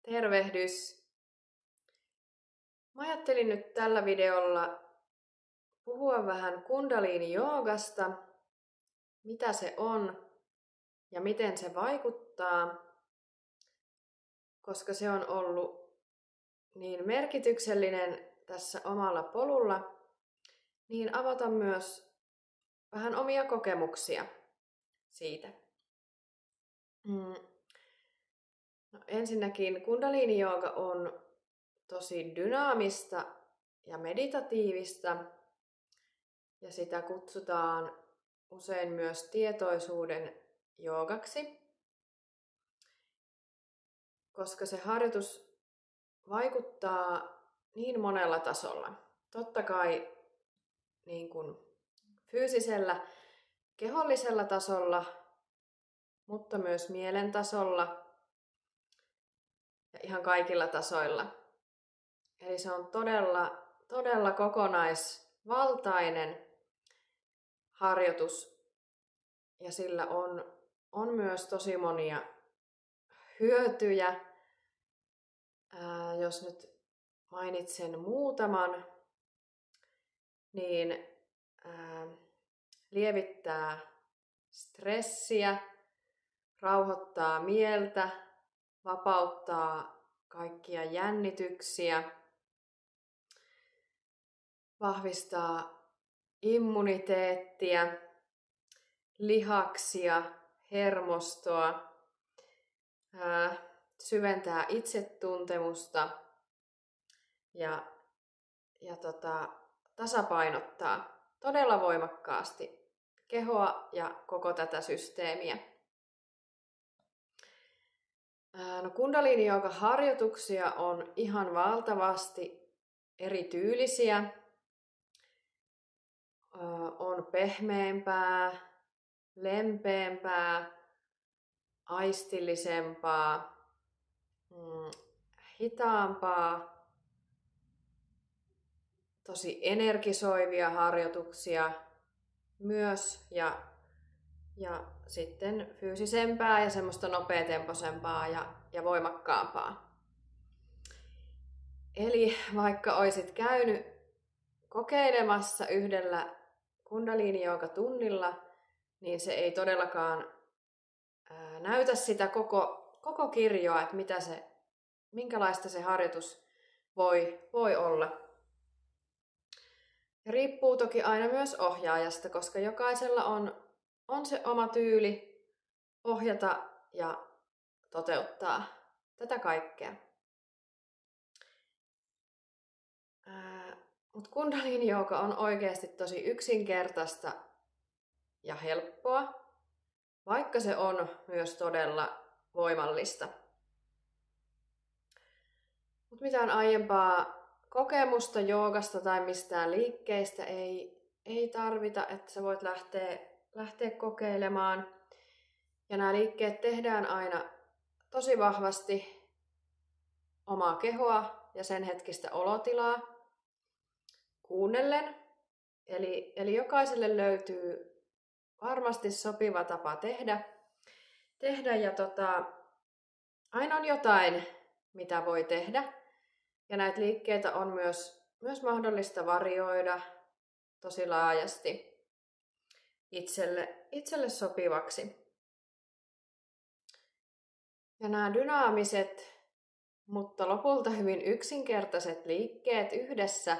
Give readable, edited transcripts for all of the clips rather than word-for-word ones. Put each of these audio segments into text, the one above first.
Tervehdys! Mä ajattelin nyt tällä videolla puhua vähän kundaliini-joogasta, mitä se on ja miten se vaikuttaa, koska se on ollut niin merkityksellinen tässä omalla polulla, niin avata myös vähän omia kokemuksia siitä. No, ensinnäkin kundaliini-jooga on tosi dynaamista ja meditatiivista ja sitä kutsutaan usein myös tietoisuuden joogaksi, koska se harjoitus vaikuttaa niin monella tasolla. Totta kai niin kuin fyysisellä, kehollisella tasolla, mutta myös mielen tasolla ja ihan kaikilla tasoilla. Eli se on todella kokonaisvaltainen harjoitus ja sillä on myös tosi monia hyötyjä. Jos nyt mainitsen muutaman, niin lievittää stressiä, rauhoittaa mieltä, vapauttaa kaikkia jännityksiä, vahvistaa immuniteettia, lihaksia, hermostoa, syventää itsetuntemusta ja tasapainottaa todella voimakkaasti kehoa ja koko tätä systeemiä. No, kundaliini-jooga-harjoituksia on ihan valtavasti erityylisiä. On pehmeämpää, lempeämpää, aistillisempaa, hitaampaa, tosi energisoivia harjoituksia myös ja sitten fyysisempää ja semmoista nopeatempoisempaa ja voimakkaampaa. Eli vaikka olisit käynyt kokeilemassa yhdellä kundaliini-jooga-tunnilla, niin se ei todellakaan näytä sitä koko kirjoa, että minkälaista se harjoitus voi olla. Ja riippuu toki aina myös ohjaajasta, koska jokaisella on se oma tyyli ohjata ja toteuttaa tätä kaikkea. Mutta kundaliini-jooga on oikeasti tosi yksinkertaista ja helppoa, vaikka se on myös todella voimallista. Mutta mitään aiempaa kokemusta joogasta tai mistään liikkeistä ei tarvita, että sä voit lähteä kokeilemaan. Ja nämä liikkeet tehdään aina tosi vahvasti omaa kehoa ja sen hetkistä olotilaa kuunnellen. Eli jokaiselle löytyy varmasti sopiva tapa tehdä ja aina on jotain, mitä voi tehdä. Ja näitä liikkeitä on myös mahdollista varioida tosi laajasti itselle sopivaksi. Ja nämä dynaamiset, mutta lopulta hyvin yksinkertaiset liikkeet yhdessä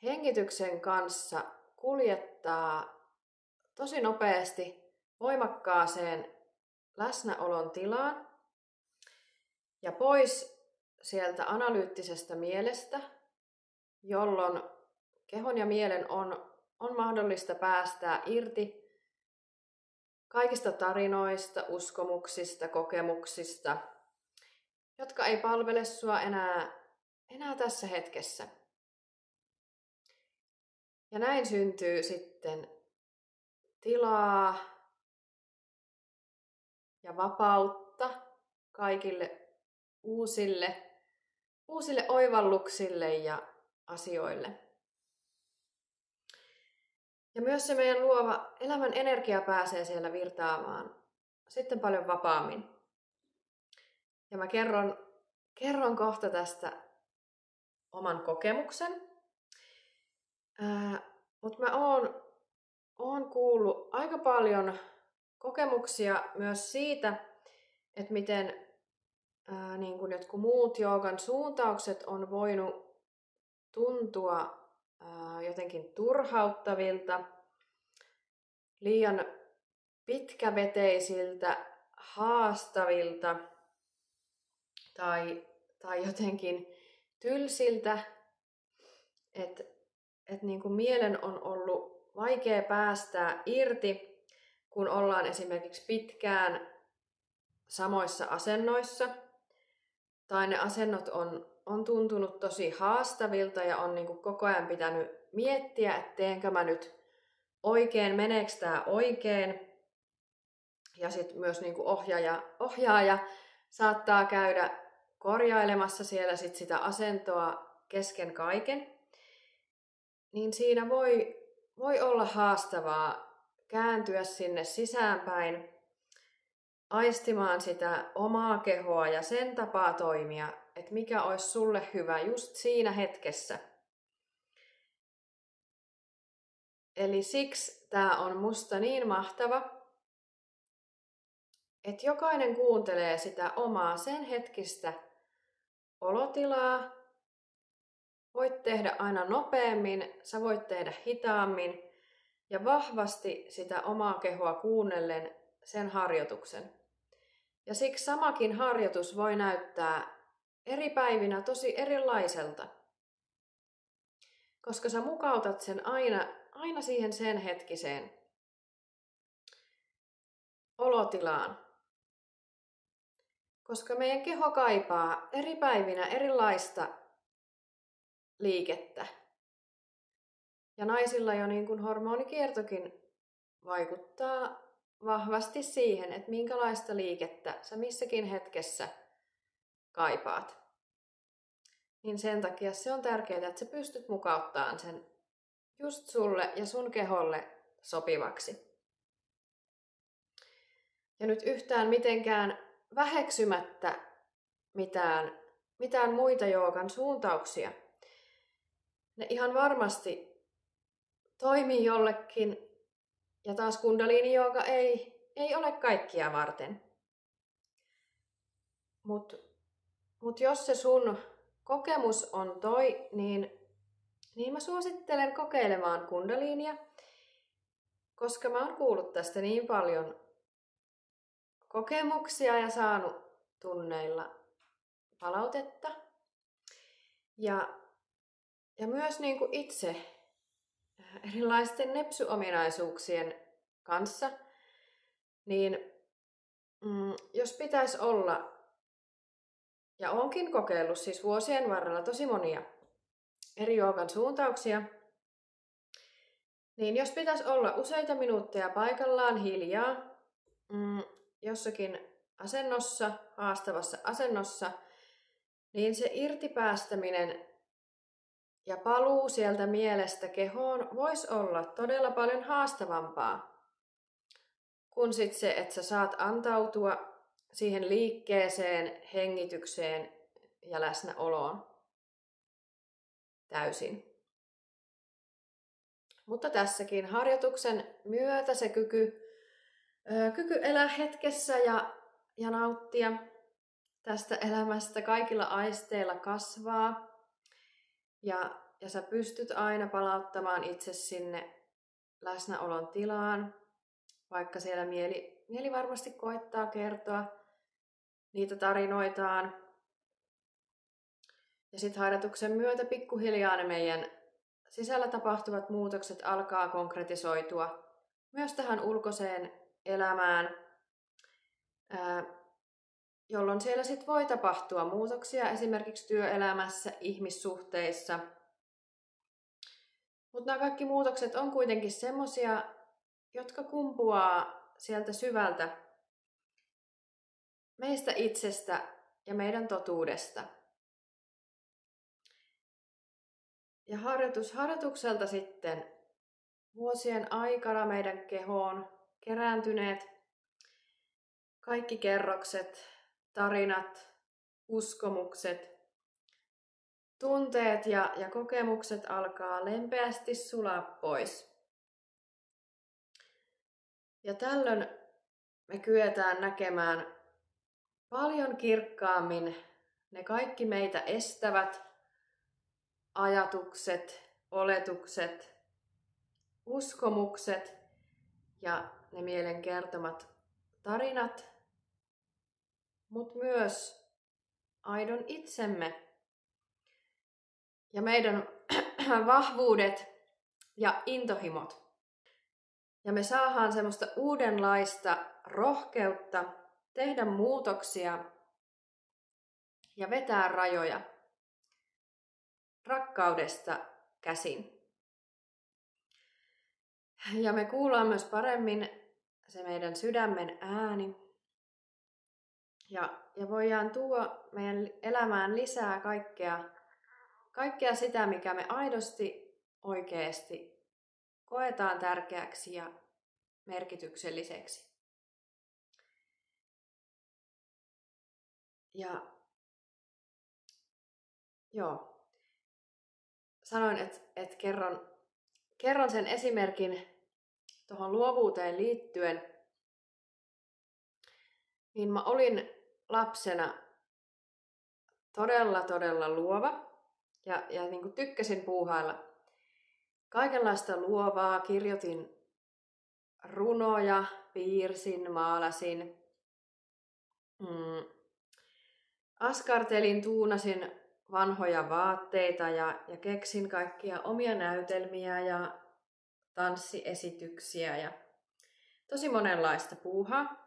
hengityksen kanssa kuljettaa tosi nopeasti voimakkaaseen läsnäolon tilaan ja pois sieltä analyyttisestä mielestä, jolloin kehon ja mielen on mahdollista päästää irti kaikista tarinoista, uskomuksista, kokemuksista, jotka ei palvele sua enää tässä hetkessä. Ja näin syntyy sitten tilaa ja vapautta kaikille uusille oivalluksille ja asioille. Ja myös se meidän luova elämän energia pääsee siellä virtaamaan sitten paljon vapaammin. Ja mä kerron kerron kohta tästä oman kokemuksen. Mutta mä oon kuullut aika paljon kokemuksia myös siitä, että miten niin kun jotkut muut joogan suuntaukset on voinut tuntua jotenkin turhauttavilta, liian pitkäveteisiltä, haastavilta tai jotenkin tylsiltä, että niin kuin mielen on ollut vaikea päästää irti, kun ollaan esimerkiksi pitkään samoissa asennoissa, tai ne asennot on tuntunut tosi haastavilta ja on niin kuin koko ajan pitänyt miettiä, että teenkö mä nyt oikein, meneekö tää oikein. Ja sitten myös niin kuin ohjaaja saattaa käydä korjailemassa siellä sitä asentoa kesken kaiken. Niin siinä voi olla haastavaa kääntyä sinne sisäänpäin, aistimaan sitä omaa kehoa ja sen tapaa toimia, että mikä olisi sulle hyvä just siinä hetkessä. Eli siksi tämä on musta niin mahtava, että jokainen kuuntelee sitä omaa sen hetkistä olotilaa. Voit tehdä aina nopeammin, sä voit tehdä hitaammin ja vahvasti sitä omaa kehoa kuunnellen sen harjoituksen. Ja siksi samakin harjoitus voi näyttää eri päivinä tosi erilaiselta. Koska sä mukautat sen aina siihen sen hetkiseen olotilaan. Koska meidän keho kaipaa eri päivinä erilaista liikettä. Ja naisilla jo niin kuin hormonikiertokin vaikuttaa vahvasti siihen, että minkälaista liikettä sä missäkin hetkessä kaipaat. Niin sen takia se on tärkeää, että sä pystyt mukauttamaan sen just sulle ja sun keholle sopivaksi. Ja nyt yhtään mitenkään väheksymättä mitään muita joogan suuntauksia. Ne ihan varmasti toimii jollekin, ja taas kundaliini-jooga ei ole kaikkia varten. Mut jos se sun kokemus on niin mä suosittelen kokeilemaan kundaliinia, koska mä oon kuullut tästä niin paljon kokemuksia ja saanut tunneilla palautetta. Ja myös niin kuin itse erilaisten nepsy-ominaisuuksien kanssa, niin jos pitäisi olla, ja oonkin kokeillut siis vuosien varrella tosi monia eri joogan suuntauksia, niin jos pitäisi olla useita minuutteja paikallaan hiljaa jossakin asennossa, haastavassa asennossa, niin se irtipäästäminen ja paluu sieltä mielestä kehoon voisi olla todella paljon haastavampaa kuin sit se, että sä saat antautua siihen liikkeeseen, hengitykseen ja läsnäoloon täysin. Mutta tässäkin harjoituksen myötä se kyky elää hetkessä ja nauttia tästä elämästä kaikilla aisteilla kasvaa. Ja sä pystyt aina palauttamaan itse sinne läsnäolon tilaan, vaikka siellä mieli varmasti koettaa kertoa niitä tarinoitaan. Ja sitten harjoituksen myötä pikkuhiljaa ne meidän sisällä tapahtuvat muutokset alkaa konkretisoitua myös tähän ulkoiseen elämään, jolloin siellä sitten voi tapahtua muutoksia esimerkiksi työelämässä, ihmissuhteissa. Mutta nämä kaikki muutokset on kuitenkin semmoisia, jotka kumpuaa sieltä syvältä meistä itsestä ja meidän totuudesta. Ja harjoitukselta sitten vuosien aikana meidän kehoon kerääntyneet kaikki kerrokset, tarinat, uskomukset, tunteet ja kokemukset alkaa lempeästi sulaa pois. Ja tällöin me kyetään näkemään paljon kirkkaammin ne kaikki meitä estävät ajatukset, oletukset, uskomukset ja ne mielen kertomat tarinat, mutta myös aidon itsemme ja meidän vahvuudet ja intohimot. Ja me saadaan semmoista uudenlaista rohkeutta tehdä muutoksia ja vetää rajoja rakkaudesta käsin. Ja me kuullaan myös paremmin se meidän sydämen ääni. Ja voidaan tuoda meidän elämään lisää kaikkea sitä, mikä me aidosti, oikeasti koetaan tärkeäksi ja merkitykselliseksi. Ja joo, sanoin, että kerron sen esimerkin tuohon luovuuteen liittyen. Niin mä olin lapsena todella luova ja niin kuin tykkäsin puuhailla kaikenlaista luovaa. Kirjoitin runoja, piirsin, maalasin, askartelin, tuunasin vanhoja vaatteita ja keksin kaikkia omia näytelmiä ja tanssiesityksiä ja tosi monenlaista puuhaa.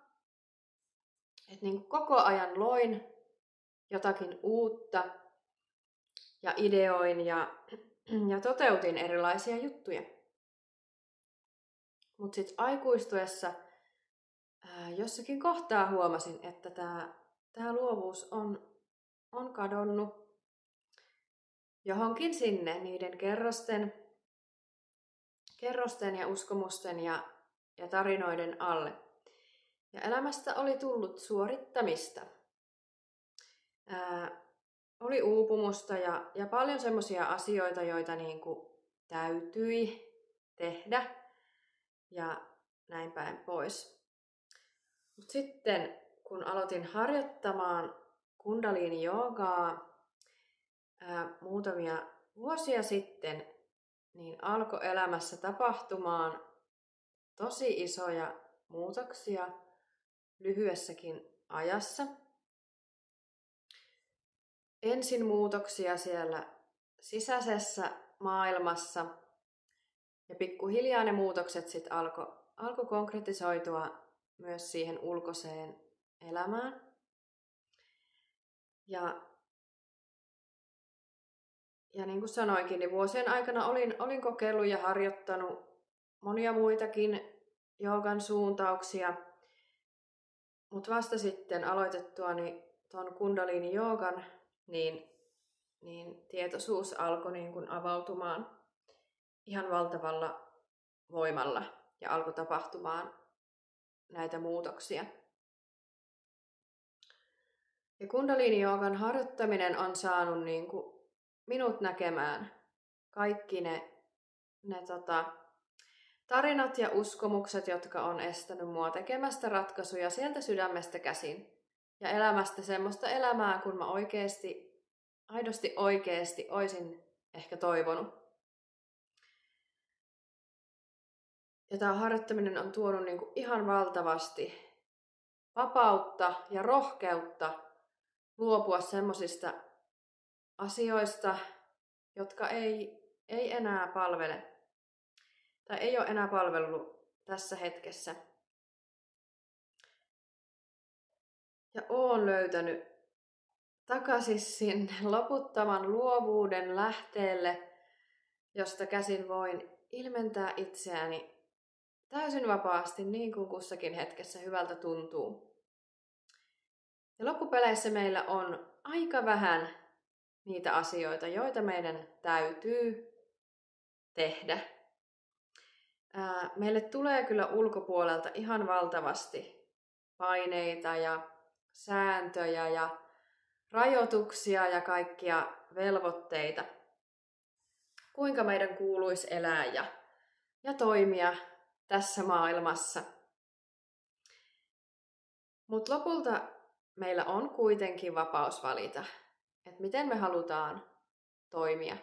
Et niin koko ajan loin jotakin uutta ja ideoin ja toteutin erilaisia juttuja. Mutta sitten aikuistuessa jossakin kohtaa huomasin, että tämä luovuus on kadonnut johonkin sinne niiden kerrosten ja uskomusten ja tarinoiden alle. Ja elämästä oli tullut suorittamista. Oli uupumusta ja paljon semmoisia asioita, joita niinku täytyi tehdä ja näin päin pois. Mut sitten kun aloitin harjoittamaan kundaliini-joogaa muutamia vuosia sitten, niin alkoi elämässä tapahtumaan tosi isoja muutoksia lyhyessäkin ajassa. Ensin muutoksia siellä sisäisessä maailmassa ja pikkuhiljaa ne muutokset sitten alkoi konkretisoitua myös siihen ulkoiseen elämään. Ja niin kuin sanoinkin, niin vuosien aikana olin kokeillut ja harjoittanut monia muitakin joogan suuntauksia, mutta vasta sitten aloitettuani tuon kundaliini-joogan, niin tietoisuus alkoi niin kuin avautumaan ihan valtavalla voimalla ja alkoi tapahtumaan näitä muutoksia. Ja kundaliini-joogan harjoittaminen on saanut niin kuin minut näkemään kaikki ne tarinat ja uskomukset, jotka on estänyt mua tekemästä ratkaisuja sieltä sydämestä käsin. Ja elämästä semmoista elämää, kun mä aidosti oikeesti oisin ehkä toivonut. Ja tämä harjoittaminen on tuonut niinku ihan valtavasti vapautta ja rohkeutta luopua semmosista asioista, jotka ei enää palvele tai ei ole enää palvellut tässä hetkessä. Ja oon löytänyt takaisin sinne loputtoman luovuuden lähteelle, josta käsin voin ilmentää itseäni täysin vapaasti niin kuin kussakin hetkessä hyvältä tuntuu. Ja loppupeleissä meillä on aika vähän niitä asioita, joita meidän täytyy tehdä. Meille tulee kyllä ulkopuolelta ihan valtavasti paineita ja sääntöjä ja rajoituksia ja kaikkia velvoitteita, kuinka meidän kuuluisi elää ja toimia tässä maailmassa. Mutta lopulta meillä on kuitenkin vapaus valita, että miten me halutaan toimia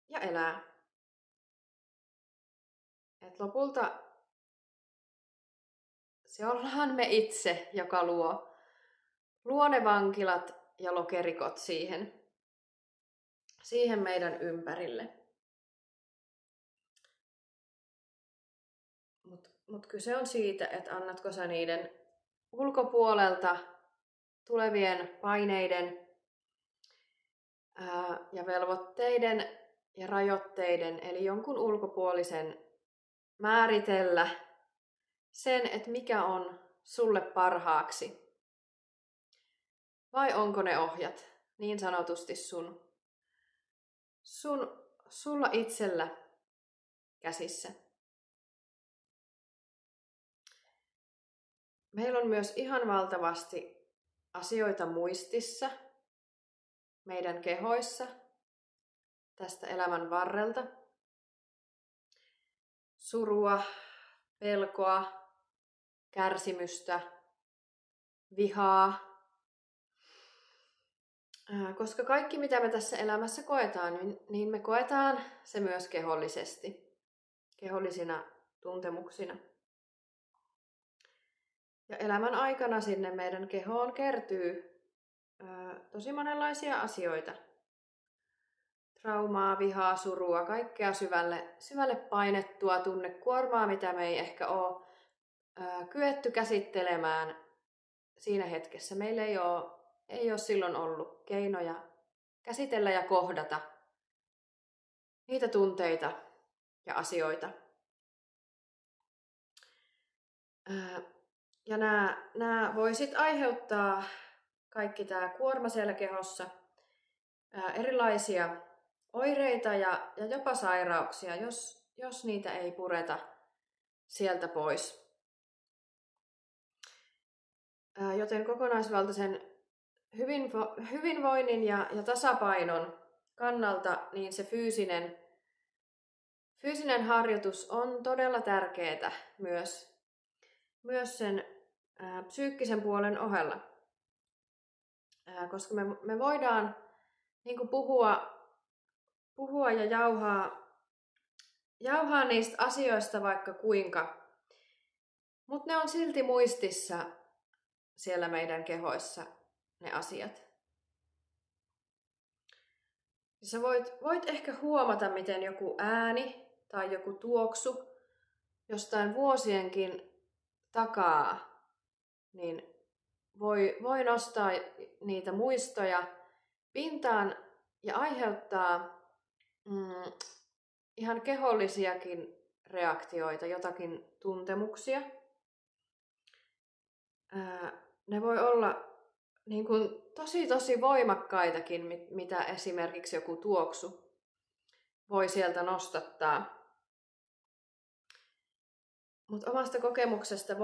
ja elää. Et lopulta se ollaan me itse, joka luo ne vankilat ja lokerikot siihen meidän ympärille. Mut kyse on siitä, että annatko sä niiden ulkopuolelta tulevien paineiden ja velvoitteiden ja rajoitteiden, eli jonkun ulkopuolisen määritellä sen, että mikä on sulle parhaaksi. Vai onko ne ohjat niin sanotusti sulla itsellä käsissä? Meillä on myös ihan valtavasti asioita muistissa, meidän kehoissa, tästä elämän varrelta. Surua, pelkoa, kärsimystä, vihaa. Koska kaikki mitä me tässä elämässä koetaan, niin me koetaan se myös kehollisesti, kehollisina tuntemuksina. Ja elämän aikana sinne meidän kehoon kertyy tosi monenlaisia asioita. Traumaa, vihaa, surua, kaikkea syvälle painettua tunnekuormaa, mitä me ei ehkä ole kyetty käsittelemään siinä hetkessä. Meillä ei ole silloin ollut keinoja käsitellä ja kohdata niitä tunteita ja asioita. Ja nämä voi sitten aiheuttaa kaikki tämä kuorma siellä kehossa, erilaisia oireita ja jopa sairauksia, jos niitä ei pureta sieltä pois. Joten kokonaisvaltaisen hyvinvoinnin ja tasapainon kannalta niin se fyysinen harjoitus on todella tärkeää myös sen psyykkisen puolen ohella. Koska me voidaan niin kuin puhua ja jauhaa niistä asioista vaikka kuinka, mutta ne on silti muistissa siellä meidän kehoissa ne asiat. Sä voit ehkä huomata, miten joku ääni tai joku tuoksu jostain vuosienkin takaa niin voi nostaa niitä muistoja pintaan ja aiheuttaa ihan kehollisiakin reaktioita, jotakin tuntemuksia. Ne voi olla niin kuin tosi voimakkaitakin, mitä esimerkiksi joku tuoksu voi sieltä nostattaa. Mutta omasta kokemuksesta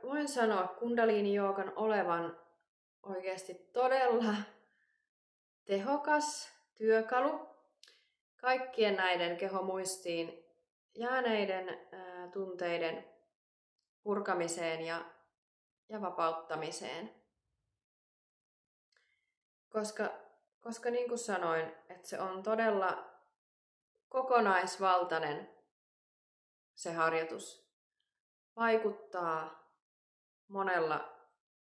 voin sanoa kundaliini-joogan olevan oikeasti todella tehokas työkalu kaikkien näiden kehomuistiin jääneiden tunteiden purkamiseen ja vapauttamiseen. Koska niin kuin sanoin, että se on todella kokonaisvaltainen se harjoitus. Vaikuttaa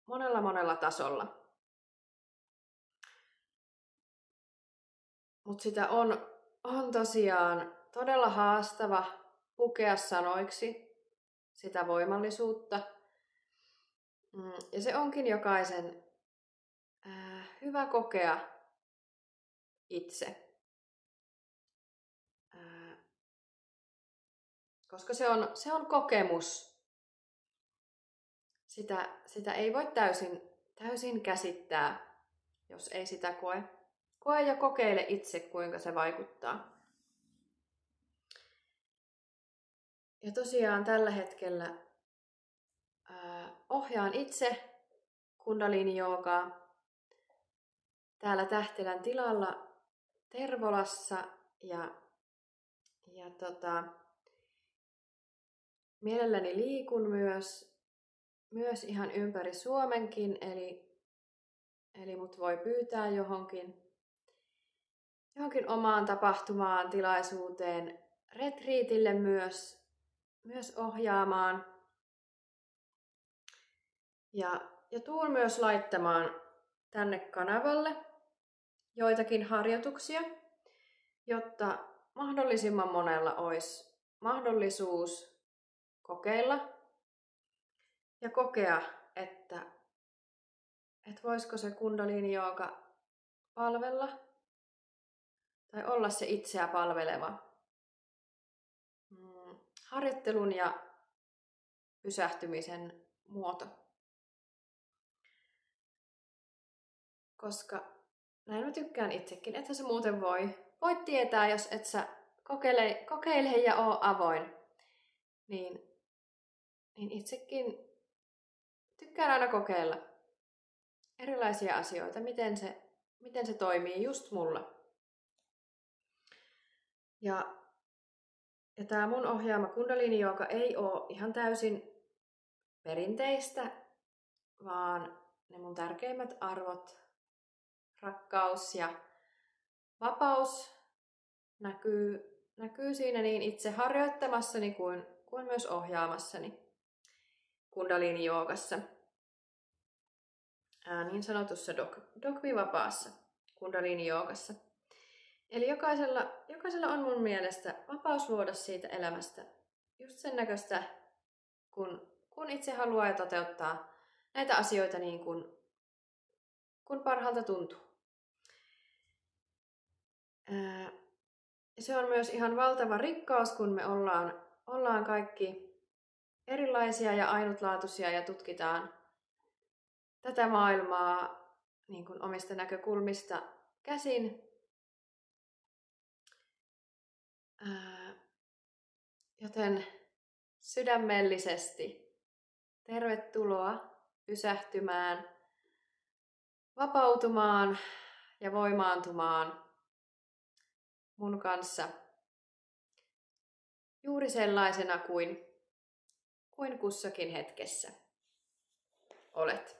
monella tasolla. Mutta sitä on tosiaan todella haastava pukea sanoiksi sitä voimallisuutta. Ja se onkin jokaisen hyvä kokea itse. Koska se on kokemus. Sitä ei voi täysin käsittää, jos ei sitä koe. Koe ja kokeile itse, kuinka se vaikuttaa. Ja tosiaan tällä hetkellä ohjaan itse kundaliinijoogaa täällä Tähtelän tilalla Tervolassa ja mielelläni liikun myös ihan ympäri Suomenkin, eli mut voi pyytää johonkin omaan tapahtumaan, tilaisuuteen, retriitille myös ohjaamaan. Ja tuun myös laittamaan tänne kanavalle joitakin harjoituksia, jotta mahdollisimman monella olisi mahdollisuus kokeilla ja kokea, että voisiko se kundaliinijooga palvella tai olla se itseä palveleva harjoittelun ja pysähtymisen muoto. Koska näin mä tykkään itsekin, että sä muuten voit tietää, jos et sä kokeile ja oo avoin. Niin itsekin tykkään aina kokeilla erilaisia asioita, miten se toimii just mulla. Ja tää mun ohjaama kundaliinijooga ei oo ihan täysin perinteistä, vaan ne mun tärkeimmät arvot, rakkaus ja vapaus näkyy siinä niin itse harjoittamassani kuin myös ohjaamassani kundaliinijoogassa. Niin sanotussa dogmi-vapaassa kundaliinijoogassa. Eli jokaisella on mun mielestä vapaus luoda siitä elämästä just sen näköistä, kun itse haluaa ja toteuttaa näitä asioita niin kuin parhaalta tuntuu. Se on myös ihan valtava rikkaus, kun me ollaan kaikki erilaisia ja ainutlaatuisia ja tutkitaan tätä maailmaa niin kuin omista näkökulmista käsin. Joten sydämellisesti tervetuloa pysähtymään, vapautumaan ja voimaantumaan mun kanssa juuri sellaisena kuin kussakin hetkessä olet.